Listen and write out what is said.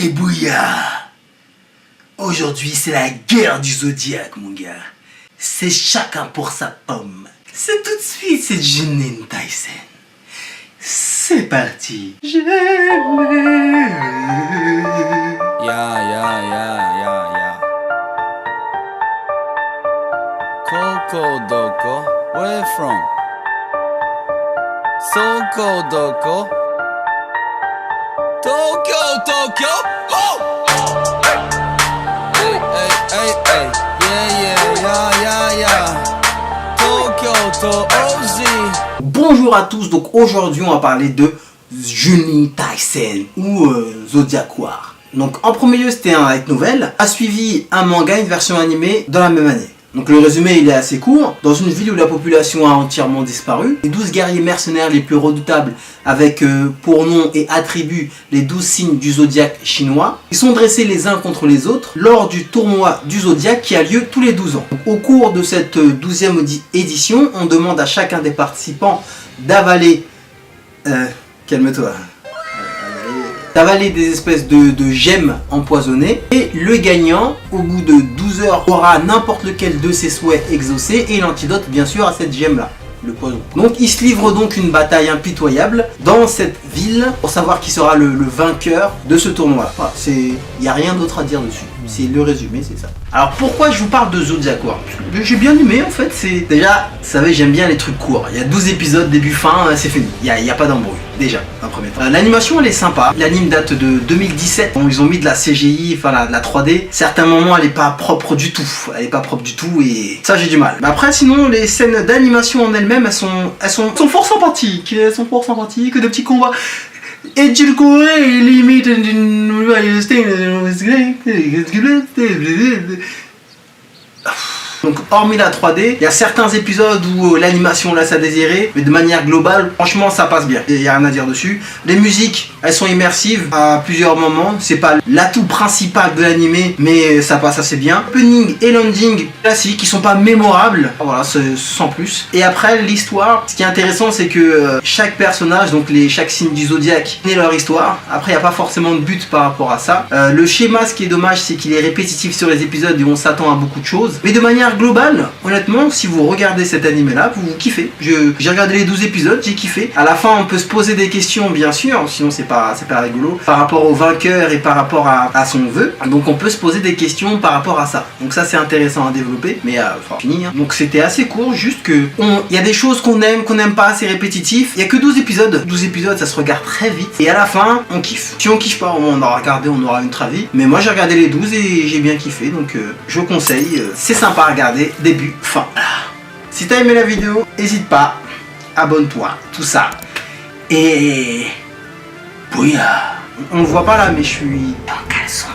Et bouillard. Aujourd'hui, c'est la guerre du zodiaque, mon gars. C'est chacun pour sa pomme. C'est tout de suite, c'est Janine Tyson. C'est parti. Yeah. Coco Doko, where you from? Soko Doko, Tokyo. Oh! Hey. Yeah. Tokyo to OZ. Bonjour à tous, donc aujourd'hui on va parler de Janine Tyson ou Zodiac War. Donc en premier lieu c'était un light novel, a suivi un manga, une version animée dans la même année. Donc le résumé il est assez court. Dans une ville où la population a entièrement disparu, les 12 guerriers mercenaires les plus redoutables avec pour nom et attribut les 12 signes du zodiaque chinois, ils sont dressés les uns contre les autres lors du tournoi du zodiaque qui a lieu tous les 12 ans. Donc, au cours de cette 12e édition, on demande à chacun des participants d'avaler... calme-toi. D'avaler des espèces de gemmes empoisonnées et le gagnant au bout de 12 heures aura n'importe lequel de ses souhaits exaucés et l'antidote bien sûr à cette gemme là, le poison. Donc il se livre donc une bataille impitoyable dans cette ville pour savoir qui sera le vainqueur de ce tournoi. Voilà, il n'y a rien d'autre à dire dessus, c'est le résumé, c'est ça. Alors pourquoi je vous parle de Zodiac War? J'ai bien aimé en fait, c'est déjà, vous savez j'aime bien les trucs courts, il y a 12 épisodes, début fin, c'est fini, il n'y a pas d'embrouille. Déjà, un premier temps. L'animation elle est sympa. L'anime date de 2017. Bon, ils ont mis de la CGI, enfin la 3D. Certains moments elle est pas propre du tout. Elle est pas propre du tout et ça j'ai du mal. Mais après sinon les scènes d'animation en elles-mêmes elles sont fort sympathiques. Elles sont fort sympathiques. De petits combats. Et du coup, limite. Donc hormis la 3D, il y a certains épisodes où l'animation laisse à désirer, mais de manière globale, franchement ça passe bien, il n'y a rien à dire dessus. Les musiques, elles sont immersives à plusieurs moments, c'est pas l'atout principal de l'animé, mais ça passe assez bien. Opening et landing classiques, qui sont pas mémorables, voilà, sans plus. Et après l'histoire, ce qui est intéressant c'est que chaque personnage, donc chaque signe du zodiaque, connaît leur histoire. Après il n'y a pas forcément de but par rapport à ça. Le schéma, ce qui est dommage, c'est qu'il est répétitif sur les épisodes et on s'attend à beaucoup de choses. Mais de manière globale, honnêtement, si vous regardez cet animé là, vous kiffez. J'ai regardé les 12 épisodes, j'ai kiffé. À la fin, on peut se poser des questions, bien sûr, sinon c'est pas rigolo, par rapport au vainqueur et par rapport à son vœu. Donc on peut se poser des questions par rapport à ça. Donc ça c'est intéressant à développer, mais fini. Hein. Donc c'était assez court, juste que il y a des choses qu'on n'aime pas, c'est répétitif. Il y a que 12 épisodes. 12 épisodes, ça se regarde très vite. Et à la fin, on kiffe. Si on kiffe pas, on aura regardé, on aura notre avis. Mais moi j'ai regardé les 12 et j'ai bien kiffé, donc je vous conseille. C'est sympa à regarder. Début, fin. Si t'as aimé la vidéo, n'hésite pas, abonne-toi, tout ça. Et... bouillard. On ne voit pas là, mais je suis en caleçon.